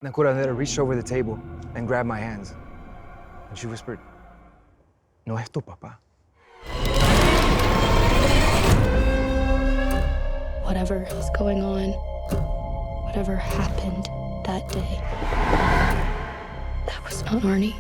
The curandera reached over the table and grabbed my hands. And she whispered, "No es tu papá." Whatever is going on, whatever happened that day, that was not Arnie.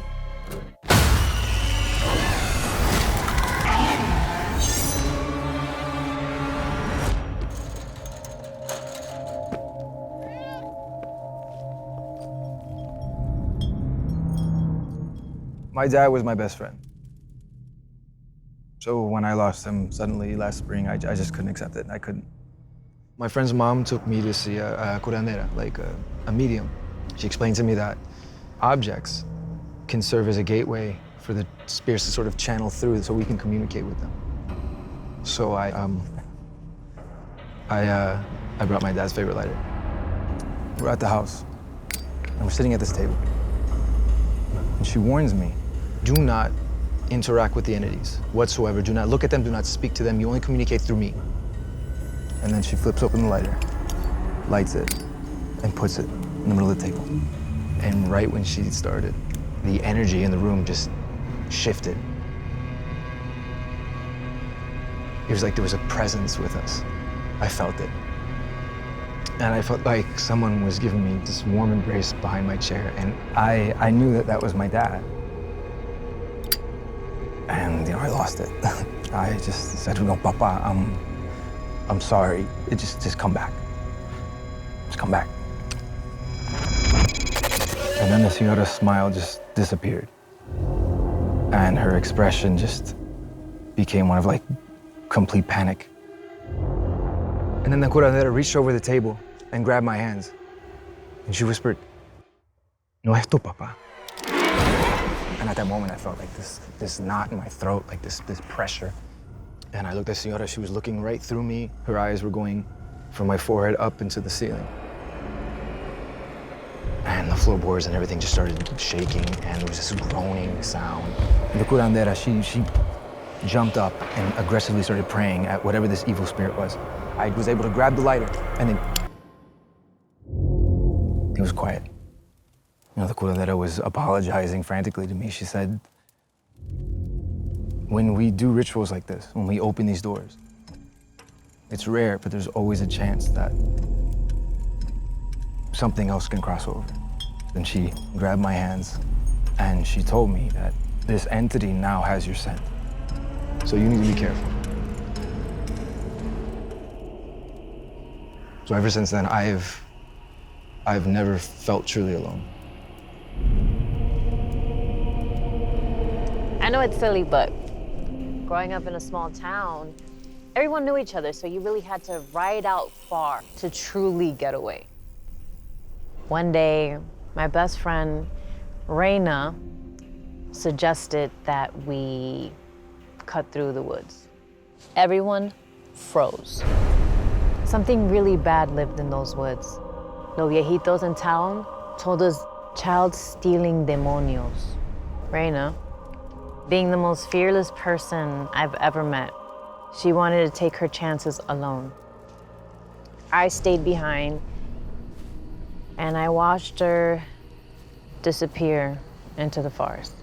My dad was my best friend. So when I lost him suddenly last spring, I just couldn't accept it. I couldn't. My friend's mom took me to see a curandera, like a medium. She explained to me that objects can serve as a gateway for the spirits to sort of channel through so we can communicate with them. So I brought my dad's favorite lighter. We're at the house, and we're sitting at this table. And she warns me, do not interact with the entities whatsoever. Do not look at them, do not speak to them. You only communicate through me. And then she flips open the lighter, lights it, and puts it in the middle of the table. And right when she started, the energy in the room just shifted. It was like there was a presence with us. I felt it. And I felt like someone was giving me this warm embrace behind my chair. And I knew that that was my dad. And, you know, I lost it. I just said, "No, Papa, I'm sorry. Just come back. Just come back." And then the señora's smile just disappeared. And her expression just became one of like complete panic. And then the curandera reached over the table and grabbed my hands. And she whispered, "No es tu papá." And at that moment, I felt like this knot in my throat, like this pressure. And I looked at Señora, she was looking right through me. Her eyes were going from my forehead up into the ceiling. And the floorboards and everything just started shaking, and there was this groaning sound. The curandera, she jumped up and aggressively started praying at whatever this evil spirit was. I was able to grab the lighter, and then it was quiet. You know, the curandera was apologizing frantically to me. She said, when we do rituals like this, when we open these doors, it's rare, but there's always a chance that something else can cross over. Then she grabbed my hands and she told me that this entity now has your scent. So you need to be careful. So ever since then, I've never felt truly alone. I know it's silly, but growing up in a small town, everyone knew each other, so you really had to ride out far to truly get away. One day, my best friend, Raina, suggested that we cut through the woods. Everyone froze. Something really bad lived in those woods. Los viejitos in town told us child-stealing demonios. Raina, being the most fearless person I've ever met, she wanted to take her chances alone. I stayed behind, and I watched her disappear into the forest.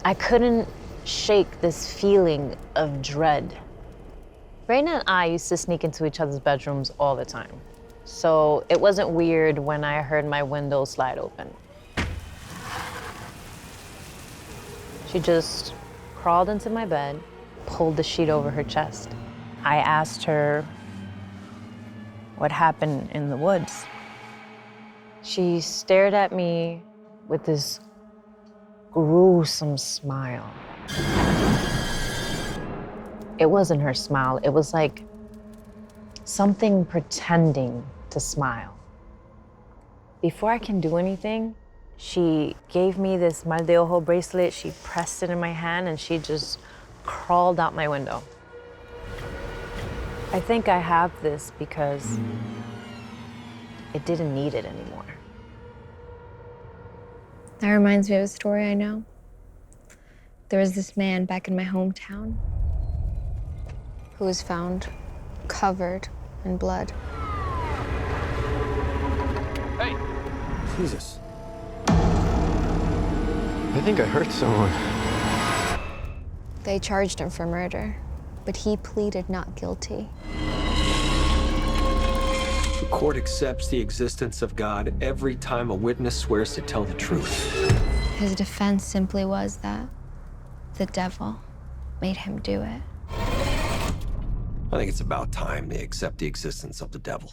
I couldn't shake this feeling of dread. Raina and I used to sneak into each other's bedrooms all the time, so it wasn't weird when I heard my window slide open. She just crawled into my bed, pulled the sheet over her chest. I asked her what happened in the woods. She stared at me with this gruesome smile. It wasn't her smile, it was like something pretending to smile. Before I can do anything, she gave me this mal de ojo bracelet, she pressed it in my hand, and she just crawled out my window. I think I have this because it didn't need it anymore. That reminds me of a story I know. There was this man back in my hometown who was found covered in blood. Hey, Jesus. I think I hurt someone. They charged him for murder, but he pleaded not guilty. The court accepts the existence of God every time a witness swears to tell the truth. His defense simply was that the devil made him do it. I think it's about time they accept the existence of the devil.